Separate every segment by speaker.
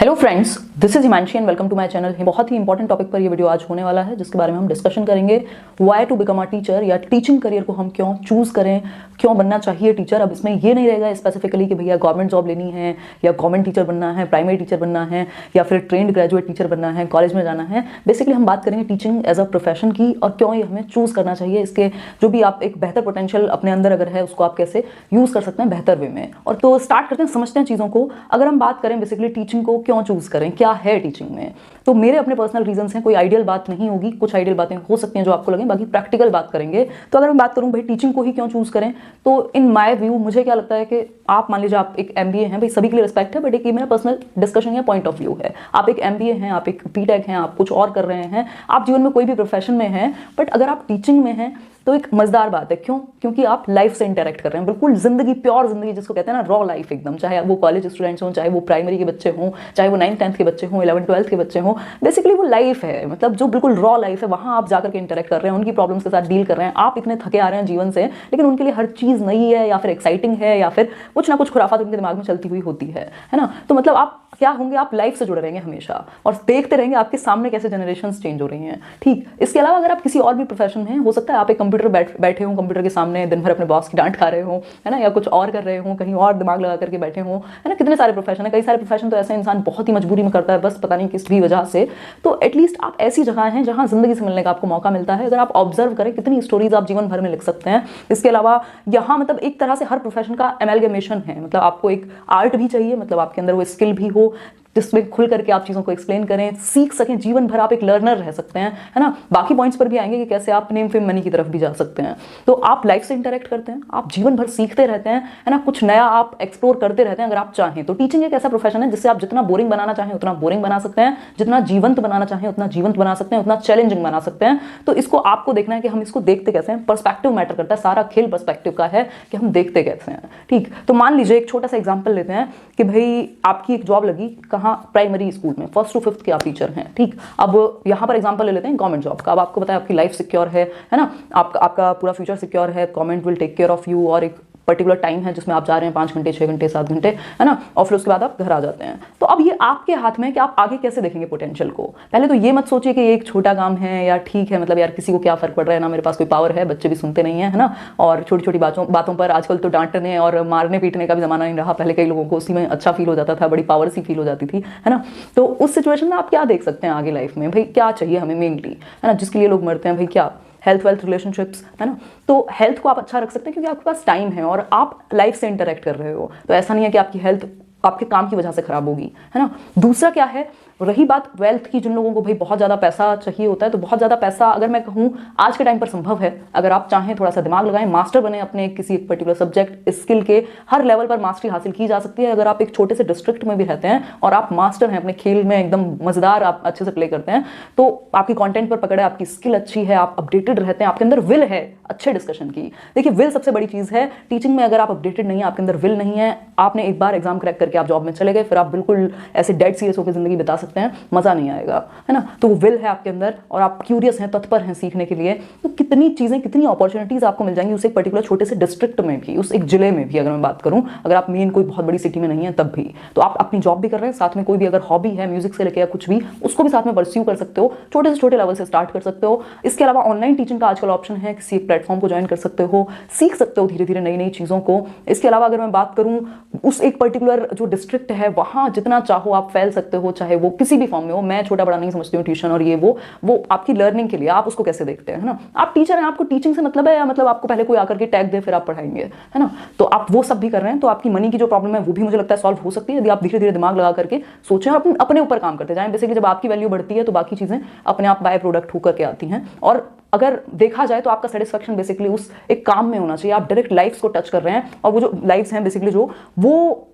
Speaker 1: Hello friends, this is Himanshi and welcome to my channel. बहुत ही important topic पर ये वीडियो आज होने वाला है, जिसके बारे में हम डिस्कशन करेंगे। Why to become a teacher, या टीचिंग करियर को हम क्यों चूज करें, क्यों बनना चाहिए टीचर। अब इसमें ये नहीं रहेगा स्पेसिफिकली कि भैया गवर्नमेंट जॉब लेनी है या गवर्नमेंट टीचर बनना है, प्राइमरी टीचर बनना है, या फिर ट्रेंड ग्रेजुएट टीचर बनना है, कॉलेज में जाना है। बेसिकली हम बात करेंगे टीचिंग एज अ प्रोफेशन की, और क्यों ये हमें चूज करना चाहिए। इसके जो भी आप एक बेहतर पोटेंशियल अपने अंदर अगर है, उसको आप कैसे यूज कर सकते हैं बेहतर वे में। और तो स्टार्ट करते हैं, समझते हैं चीज़ों को। अगर हम बात करें बेसिकली टीचिंग को क्यों चूज करें, क्या है टीचिंग में, तो मेरे अपने पर्सनल रीजंस हैं। कोई आइडियल बात नहीं होगी, कुछ आइडियल बातें हो सकती हैं जो आपको लगे, बाकी प्रैक्टिकल बात करेंगे। तो अगर मैं बात करूं भाई टीचिंग को ही क्यों चूज करें, तो इन माय व्यू मुझे क्या लगता है कि आप मान लीजिए आप एक एमबीए हैं, भाई सभी के लिए रिस्पेक्ट है, बट एक ये मेरा पर्सनल डिस्कशन या पॉइंट ऑफ व्यू है। आप एक एमबीए हैं, आप एक बीटेक हैं, आप कुछ और कर रहे हैं, आप जीवन में कोई भी प्रोफेशन में हैं, बट अगर आप टीचिंग में हैं तो एक मजेदार बात है। क्यों? क्योंकि आप लाइफ से इंटरेक्ट कर रहे हैं, बिल्कुल जिंदगी, प्योर जिंदगी जिसको कहते हैं ना, रॉ लाइफ एकदम। चाहे वो कॉलेज स्टूडेंट्स हों, चाहे वो प्राइमरी के बच्चे हों, चाहे वो 9th 10th के बच्चे हों, 11th 12th के बच्चे हों, बेसिकली वो लाइफ है, मतलब जो बिल्कुल रॉ लाइफ है। वहां आप जाकर के इंटरेक्ट कर रहे हैं, उनकी प्रॉब्लम्स के साथ डील कर रहे हैं। आप इतने थके आ रहे हैं जीवन से, लेकिन उनके लिए हर चीज नई है, या फिर एक्साइटिंग है, या फिर कुछ ना कुछ खुराफात उनके दिमाग में चलती हुई होती है ना। तो मतलब आप क्या होंगे, आप लाइफ से जुड़े रहेंगे हमेशा, और देखते रहेंगे आपके सामने कैसे जनरेशंस चेंज हो रही हैं। ठीक, इसके अलावा अगर आप किसी और भी प्रोफेशन में हैं, हो सकता है आप एक कंप्यूटर बैठे हो, कंप्यूटर के सामने दिन भर अपने बॉस की डांट खा रहे हो, है ना, या कुछ और कर रहे हो, कहीं और दिमाग लगा करके बैठे हो, है ना। कितने सारे प्रोफेशन है, कई सारे प्रोफेशन तो ऐसे इंसान बहुत ही मजबूरी में करता है, बस पता नहीं किस भी वजह से। तो एटलीस्ट आप ऐसी जगह हैं जहां जिंदगी से मिलने का आपको मौका मिलता है। अगर आप ऑब्जर्व करें, कितनी स्टोरीज आप जीवन भर में लिख सकते हैं। इसके अलावा यहाँ मतलब एक तरह से हर प्रोफेशन का एमेलगेमेशन है, मतलब आपको एक आर्ट भी चाहिए, मतलब आपके अंदर वो स्किल भी हो जिसमें खुल करके आप चीज़ों को एक्सप्लेन करें, सीख सकें, जीवन भर आप एक लर्नर रह सकते हैं, है ना। बाकी पॉइंट्स पर भी आएंगे कि कैसे आप नेम फेम मनी की तरफ भी जा सकते हैं। तो आप लाइफ से इंटरेक्ट करते हैं, आप जीवन भर सीखते रहते हैं, है ना, कुछ नया आप एक्सप्लोर करते रहते हैं अगर आप चाहें तो। टीचिंग एक ऐसा प्रोफेशन है जिससे आप जितना बोरिंग बनाना चाहें उतना बोरिंग बना सकते हैं, जितना जीवंत बनाना चाहें उतना जीवंत बना सकते हैं, उतना चैलेंजिंग बना सकते हैं। तो इसको आपको देखना है कि हम इसको देखते कैसे हैं। पर्सपेक्टिव मैटर करता है, सारा खेल पर्सपेक्टिव का है कि हम देखते कैसे हैं। ठीक, तो मान लीजिए एक छोटा सा एग्जाम्पल लेते हैं कि भाई आपकी एक जॉब लगी कहाँ, प्राइमरी स्कूल में, 1st to 5th के आप टीचर हैं। ठीक, अब यहाँ पर एग्जांपल ले लेते हैं गवर्नमेंट जॉब का। अब आपको पता है आपकी लाइफ सिक्योर है ना, आपका पूरा फ्यूचर सिक्योर है, government will take care of you, और एक पर्टिकुलर टाइम है जिसमें आप जा रहे हैं, 5 घंटे 6 घंटे 7 घंटे, है ना, और फिर उसके बाद आप घर आ जाते हैं। तो अब ये आपके हाथ में है कि आप आगे कैसे देखेंगे पोटेंशियल को। पहले तो ये मत सोचिए कि ये एक छोटा काम है, या ठीक है, मतलब यार किसी को क्या फर्क पड़ रहा है ना, मेरे पास कोई पावर है, बच्चे भी सुनते नहीं है ना। और छोटी छोटी बातों पर आजकल तो डांटने और मारने पीटने का भी जमाना नहीं रहा। पहले कई लोगों को उसी में अच्छा फील हो जाता था, बड़ी पावर सी फील हो जाती थी, है ना। तो उस सिचुएशन में आप क्या देख सकते हैं आगे लाइफ में, भाई क्या चाहिए हमें मेनली, है ना, जिसके लिए लोग मरते हैं, भाई क्या, हेल्थ वेल्थ रिलेशनशिप्स, है ना। तो हेल्थ को आप अच्छा रख सकते हैं क्योंकि आपके पास टाइम है और आप लाइफ से इंटरेक्ट कर रहे हो। तो ऐसा नहीं है कि आपकी हेल्थ आपके काम की वजह से खराब होगी, है ना। दूसरा क्या है, रही बात वेल्थ की, जिन लोगों को भाई बहुत ज़्यादा पैसा चाहिए होता है, तो बहुत ज़्यादा पैसा अगर मैं कहूँ आज के टाइम पर संभव है। अगर आप चाहें, थोड़ा सा दिमाग लगाएं, मास्टर बने अपने किसी एक पर्टिकुलर सब्जेक्ट स्किल के, हर लेवल पर मास्टरी हासिल की जा सकती है। अगर आप एक छोटे से डिस्ट्रिक्ट में भी रहते हैं और आप मास्टर हैं अपने खेल में, एकदम मजेदार, आप अच्छे से प्ले करते हैं, तो आपकी कंटेंट पर पकड़ है, आपकी स्किल अच्छी है, आप अपडेटेड रहते हैं, आपके अंदर विल है अच्छे डिस्कशन की। देखिए विल सबसे बड़ी चीज़ है टीचिंग में। अगर आप अपडेटेड नहीं है, आपके अंदर विल नहीं है, आपने एक बार एग्जाम क्रैक करके आप जॉब में चले गए, फिर आप बिल्कुल ऐसे डेड सीरियस होकर जिंदगी बिता सकते हैं, मजा नहीं आएगा, है ना। तो वो विल है आपके अंदर और आप क्यूरियस हैं, तत्पर हैं सीखने के लिए, तो कितनी चीजें, कितनी अपॉर्चुनिटीज आपको मिल जाएंगी उस एक पर्टिकुलर छोटे से डिस्ट्रिक्ट में भी, उस एक जिले में भी। अगर मैं बात करूं, अगर आप मेन कोई बहुत बड़ी सिटी में नहीं है तब भी, तो आप अपनी जॉब भी कर रहे हैं, साथ में कोई भी अगर हॉबी है म्यूजिक से लेकर या कुछ भी, उसको भी साथ में परस्यू कर सकते हो, छोटे से छोटे लेवल से स्टार्ट कर सकते हो। इसके अलावा ऑनलाइन टीचिंग का आजकल ऑप्शन है, किसी एक प्लेटफॉर्म को ज्वाइन कर सकते हो, सीख सकते हो धीरे धीरे नई नई चीजों को। इसके अलावा अगर मैं बात करूं, उस एक पर्टिकुलर जो डिस्ट्रिक्ट है वहां जितना चाहो आप फैल सकते हो, चाहे वो किसी भी फॉर्म में हो। मैं छोटा बड़ा नहीं समझती हूँ ट्यूशन और ये वो आपकी लर्निंग के लिए, आप उसको कैसे देखते हैं, है ना। आप टीचर हैं, आपको टीचिंग से मतलब है, या मतलब आपको पहले कोई आकर के टैग दे फिर आप पढ़ाएंगे, है ना। तो आप वो सब भी कर रहे हैं, तो आपकी मनी की जो प्रॉब्लम है वो भी मुझे लगता है सॉल्व हो सकती है यदि आप धीरे धीरे दिमाग लगा करके सोचें और अपने ऊपर काम करते जाएं। बेसिकली जब आपकी वैल्यू बढ़ती है तो बाकी चीजें अपने आप बाय प्रोडक्ट होकर के आती हैं। और अगर देखा जाए तो आपका सेटिस्फेक्शन बेसिकली उस एक काम में होना चाहिए। आप डायरेक्ट लाइफ्स को टच कर रहे हैं, और वो जो लाइफ्स हैं बेसिकली जो वो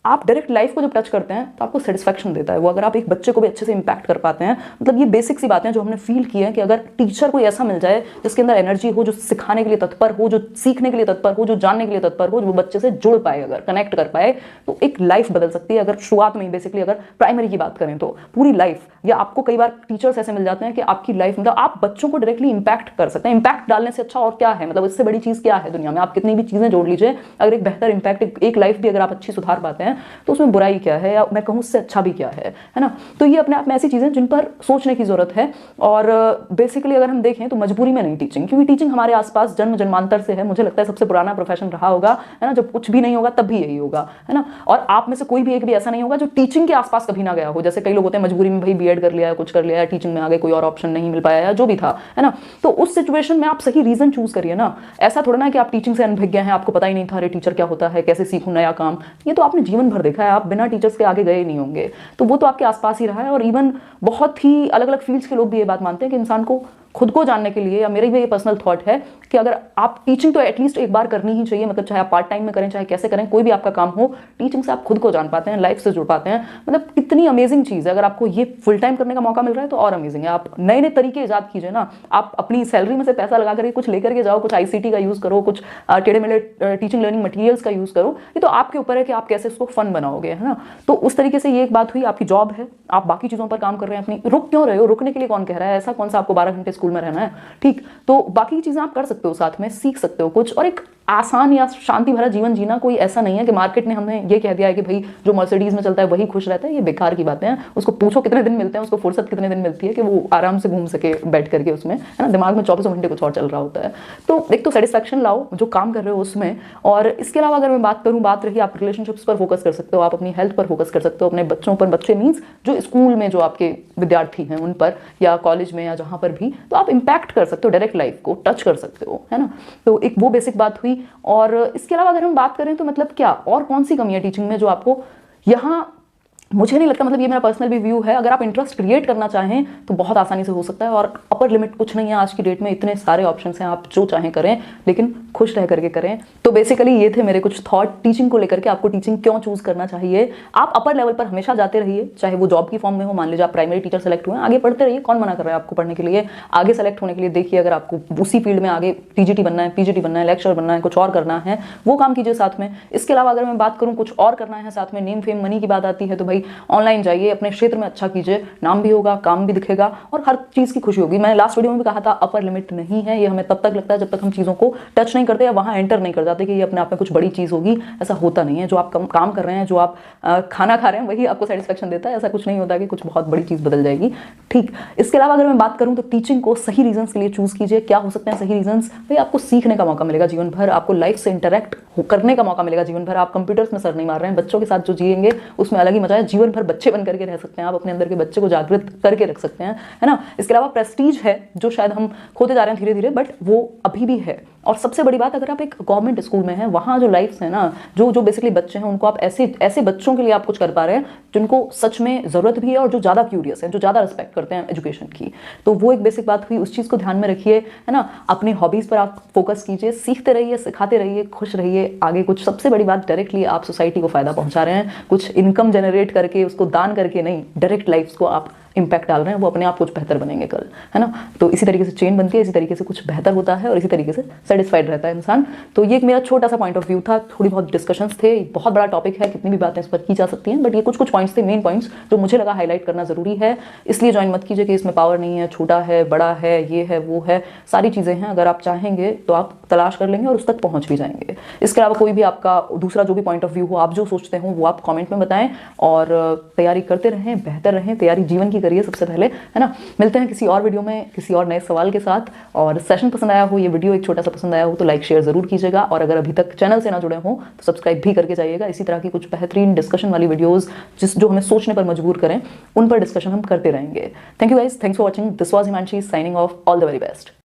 Speaker 1: आप डायरेक्ट लाइफ को जब टच करते हैं तो आपको सेटिस्फैक्शन देता है वो। अगर आप एक बच्चे को भी अच्छे से इंपैक्ट कर पाते हैं, मतलब ये बेसिक सी बातें जो हमने फील की है कि अगर टीचर कोई ऐसा मिल जाए जिसके अंदर एनर्जी हो, जो सिखाने के लिए तत्पर हो, जो सीखने के लिए तत्पर हो, जो जानने के लिए तत्पर हो, जो बच्चे से जुड़ पाए, अगर कनेक्ट कर पाए, तो एक लाइफ बदल सकती है। अगर शुरुआत में ही बेसिकली अगर प्राइमरी की बात करें तो पूरी लाइफ, या आपको कई बार टीचर्स ऐसे मिल जाते हैं कि आपकी लाइफ, मतलब आप बच्चों को डायरेक्टली इंपैक्ट कर सकते हैं। इंपैक्ट डालने से अच्छा और क्या है, मतलब इससे बड़ी चीज क्या है दुनिया में। आप कितनी भी चीजें जोड़ लीजिए, अगर एक बेहतर इंपैक्ट, एक लाइफ भी अगर आप अच्छी सुधार पाते हैं हैं तो उसमें बुराई क्या है, या मैं कहूँ उससे अच्छा भी क्या है ना। तो ये अपने आप में ऐसी चीज़ें जिन पर सोचने की ज़रूरत है। और बेसिकली अगर हम देखें तो मजबूरी में नहीं टीचिंग, क्योंकि टीचिंग हमारे आसपास जन्म जन्मांतर से है। मुझे लगता है सबसे पुराना प्रोफेशन रहा होगा, है ना, जब कुछ भी नहीं होगा तब भी यही होगा, है ना। और आप में से कोई भी एक भी ऐसा नहीं होगा जो टीचिंग के आसपास कभी ना गया हो। जैसे कई लोग होते हैं मजबूरी में भाई बीएड कर लिया, कुछ कर लिया, टीचिंग में आगे कोई और ऑप्शन नहीं मिल पाया, या जो भी था, है ना। तो उस सिचुएशन में आप सही रीजन चूज करिए ना। ऐसा थोड़ा ना कि आप टीचिंग से अनभिज्ञ हैं, आपको पता ही नहीं था अरे टीचर क्या होता है, कैसे सीखूं नया काम। ये तो आपने जीवन भर देखा है, आप बिना टीचर्स के आगे गए नहीं होंगे। तो वो तो आपके आसपास ही रहा है। और इवन बहुत ही अलग अलग फील्ड्स के लोग भी ये बात मानते हैं कि इंसान को खुद को जानने के लिए, या मेरी भी ये पर्सनल थॉट है कि अगर आप टीचिंग तो एटलीस्ट एक बार करनी ही चाहिए। मतलब चाहे आप पार्ट टाइम में करें, चाहे कैसे करें, कोई भी आपका काम हो, टीचिंग से आप खुद को जान पाते हैं, लाइफ से जुड़ पाते हैं। मतलब कितनी अमेजिंग चीज़ है। अगर आपको ये फुल टाइम करने का मौका मिल रहा है तो और अमेजिंग है। आप नए नए तरीके ईजाद कीजिए ना। आप अपनी सैलरी में से पैसा लगा करके कुछ लेकर के जाओ, कुछ ICT का यूज़ करो, कुछ टेढ़े मेढ़े टीचिंग लर्निंग मटीरियल्स का यूज़ करो। ये तो आपके ऊपर है कि आप कैसे उसको फन बनाओगे, है ना। तो उस तरीके से ये एक बात हुई। आपकी जॉब है, आप बाकी चीज़ों पर काम कर रहे हैं अपनी। रुक क्यों रहे हो? रुकने के लिए कौन कह रहा है? ऐसा कौन सा आपको 12 घंटे स्कूल में रहना है? ठीक, तो बाकी चीजें आप कर सकते हो, साथ में सीख सकते हो कुछ। और एक आसान या शांति भरा जीवन जीना कोई ऐसा नहीं है कि मार्केट ने हमें ये कह दिया है कि भाई जो मर्सिडीज में चलता है वही खुश रहता है। ये बेकार की बातें हैं। उसको पूछो कितने दिन मिलते हैं, उसको फुर्सत कितने दिन मिलती है कि वो आराम से घूम सके बैठ करके उसमें, है ना। दिमाग में 24 घंटे कुछ और चल रहा होता है। तो एक तो सेटिस्फैक्शन लाओ जो काम कर रहे हो उसमें। और इसके अलावा अगर मैं बात करूँ, बात रही आप रिलेशनशिप्स पर फोकस कर सकते हो, आप अपनी हेल्थ पर फोकस कर सकते हो, अपने बच्चों पर। बच्चे मीन्स जो स्कूल में जो आपके विद्यार्थी हैं उन पर, या कॉलेज में, या जहाँ पर भी, तो आप इम्पैक्ट कर सकते हो, डायरेक्ट लाइफ को टच कर सकते हो, है ना। तो एक वो बेसिक बात हुई। और इसके अलावा अगर हम बात करें तो मतलब क्या और कौन सी कमी है टीचिंग में जो आपको यहाँ, मुझे नहीं लगता, मतलब ये मेरा पर्सनल भी व्यू है, अगर आप इंटरेस्ट क्रिएट करना चाहें तो बहुत आसानी से हो सकता है। और अपर लिमिट कुछ नहीं है आज की डेट में, इतने सारे ऑप्शंस हैं, आप जो चाहें करें, लेकिन खुश रह करके करें। तो बेसिकली ये थे मेरे कुछ थॉट टीचिंग को लेकर के, आपको टीचिंग क्यों चूज करना चाहिए। आप अपर लेवल पर हमेशा जाते रहिए, चाहे वो जॉब की फॉर्म में हो। मान लीजिए आप प्राइमरी टीचर सेलेक्ट हुए, आगे पढ़ते रहिए, कौन मना कर रहा है आपको पढ़ने के लिए। आगे सेलेक्ट होने के लिए देखिए, अगर आपको उसी फील्ड में आगे TGT बनना है, PGT बनना है, लेक्चर बनना है, कुछ और करना है, वो काम कीजिए साथ में। इसके अलावा अगर मैं बात करूँ कुछ और करना है साथ में, नेम फेम मनी की बात आती है, तो भाई ऑनलाइन जाइए, अपने क्षेत्र में अच्छा कीजिए, नाम भी होगा, काम भी दिखेगा, और हर चीज की खुशी होगी। मैंने लास्ट वीडियो में भी कहा था अपर लिमिट नहीं है। ये हमें तब तक लगता है जब तक हम चीजों को टच नहीं करते या वहां एंटर नहीं कर जाते कि ये अपने आप में कुछ बड़ी चीज होगी। ऐसा होता नहीं है। जो आप काम कर रहे हैं, जो आप खाना खा रहे हैं, वही आपको सेटिस्फेक्शन देता है। ऐसा कुछ नहीं होता कि कुछ बहुत बड़ी चीज बदल जाएगी। ठीक, इसके अलावा अगर मैं बात करूं तो टीचिंग को सही रीजंस के लिए चूज कीजिए। क्या हो सकते हैं सही रीजंस? भाई आपको सीखने का मौका मिलेगा जीवन भर, आपको लाइफ से इंटरेक्ट करने का मौका मिलेगा जीवन भर। आप कंप्यूटर्स में सर नहीं मार रहे हैं, बच्चों के साथ जो जिएंगे उसमें अलग ही मजा है। जीवन भर बच्चे बन करके रह सकते हैं आप, अपने अंदर के बच्चे को जागृत करके रख सकते हैं, है ना। इसके अलावा प्रेस्टीज है जो शायद हम खोते जा रहे हैं धीरे धीरे, बट वो अभी भी है। और सबसे बड़ी बात, अगर आप एक गवर्नमेंट स्कूल में हैं, वहाँ जो लाइफ्स है ना, जो बेसिकली बच्चे हैं, उनको आप ऐसे बच्चों के लिए आप कुछ कर पा रहे हैं जिनको सच में जरूरत भी है, और जो ज़्यादा क्यूरियस है, जो ज़्यादा रिस्पेक्ट करते हैं एजुकेशन की। तो वो एक बेसिक बात हुई, उस चीज़ को ध्यान में रखिए, है ना। अपनी हॉबीज़ पर आप फोकस कीजिए, सीखते रहिए, सिखाते रहिए, खुश रहिए आगे। कुछ सबसे बड़ी बात, डायरेक्टली आप सोसाइटी को फायदा पहुंचा रहे हैं, कुछ इनकम जनरेट करके, उसको दान करके नहीं, डायरेक्ट लाइफ को आप इंपैक्ट डाल रहे हैं। वो अपने आप कुछ बेहतर बनेंगे कल, है ना। तो इसी तरीके से चेन बनती है, इसी तरीके से कुछ बेहतर होता है, और इसी तरीके से सेटिस्फाइड रहता है इंसान। तो ये एक मेरा छोटा सा पॉइंट ऑफ व्यू था। थोड़ी बहुत डिस्कशंस थे, बहुत बड़ा टॉपिक है, कितनी भी बातें इस पर की जा सकती हैं, बट ये कुछ पॉइंट्स थे, मेन पॉइंट्स जो मुझे लगा हाईलाइट करना जरूरी है। इसलिए ज्वाइन मत कीजिए कि इसमें पावर नहीं है, छोटा है, बड़ा है, ये है, वो है, सारी चीज़ें हैं। अगर आप चाहेंगे तो आप तलाश कर लेंगे और उस तक पहुँच भी जाएंगे। इसके अलावा कोई भी आपका दूसरा जो भी पॉइंट ऑफ व्यू हो, आप जो सोचते हो, वो आप कॉमेंट में बताएं। और तैयारी करते रहें, बेहतर रहें, तैयारी जीवन की करिए सबसे पहले, है ना। मिलते हैं किसी और वीडियो में किसी और नए सवाल के साथ। और सेशन पसंद आया हो, ये वीडियो एक छोटा सा पसंद आया हो, तो लाइक शेयर जरूर कीजिएगा। और अगर अभी तक चैनल से ना जुड़े हो तो सब्सक्राइब भी करके जाइएगा। इसी तरह की कुछ बेहतरीन डिस्कशन वाली वीडियोस जो हमें सोचने पर मजबूर करें, उन पर डिस्कशन हम करते रहेंगे। Thank you guys, thanks for watching. This was Himanshi signing off. All the very best.